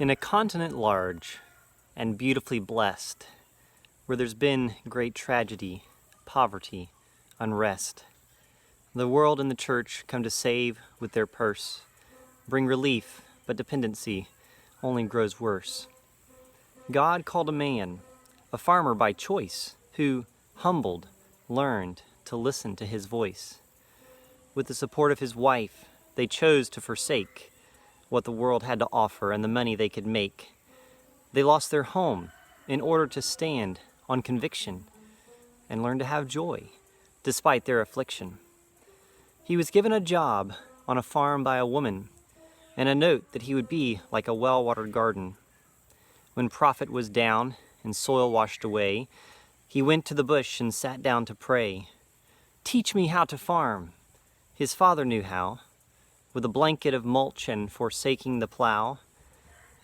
In a continent large and beautifully blessed, where there's been great tragedy, poverty, unrest, the world and the church come to save with their purse, bring relief, but dependency only grows worse. God called a man, a farmer by choice, who, humbled, learned to listen to his voice. With the support of his wife, they chose to forsake what the world had to offer and the money they could make. They lost their home in order to stand on conviction and learn to have joy despite their affliction. He was given a job on a farm by a woman and a note that he would be like a well-watered garden. When profit was down and soil washed away, he went to the bush and sat down to pray. "Teach me how to farm." His father knew how. With a blanket of mulch and forsaking the plow,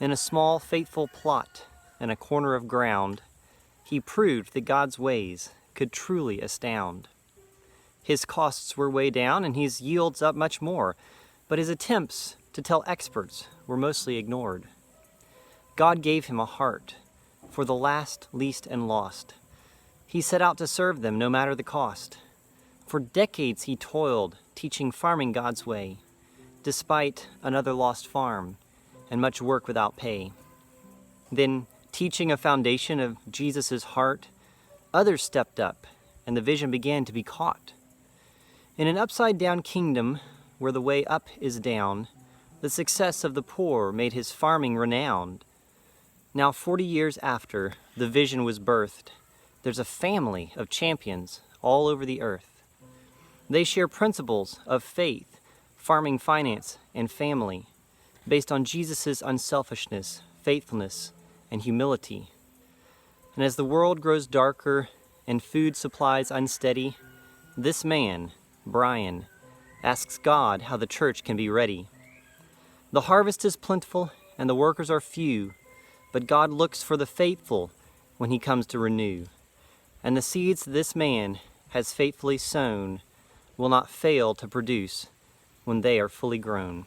in a small faithful plot and a corner of ground, he proved that God's ways could truly astound. His costs were way down and his yields up much more, but his attempts to tell experts were mostly ignored. God gave him a heart for the last, least, and lost. He set out to serve them no matter the cost. For decades he toiled, teaching farming God's way, despite another lost farm and much work without pay. Then, teaching a foundation of Jesus' heart, others stepped up and the vision began to be caught. In an upside-down kingdom where the way up is down, the success of the poor made his farming renowned. Now 40 years after the vision was birthed, there's a family of champions all over the earth. They share principles of faith, farming, finance, and family, based on Jesus' unselfishness, faithfulness, and humility. And as the world grows darker and food supplies unsteady, this man, Brian, asks God how the church can be ready. The harvest is plentiful and the workers are few, but God looks for the faithful when he comes to renew. And the seeds this man has faithfully sown will not fail to produce when they are fully grown.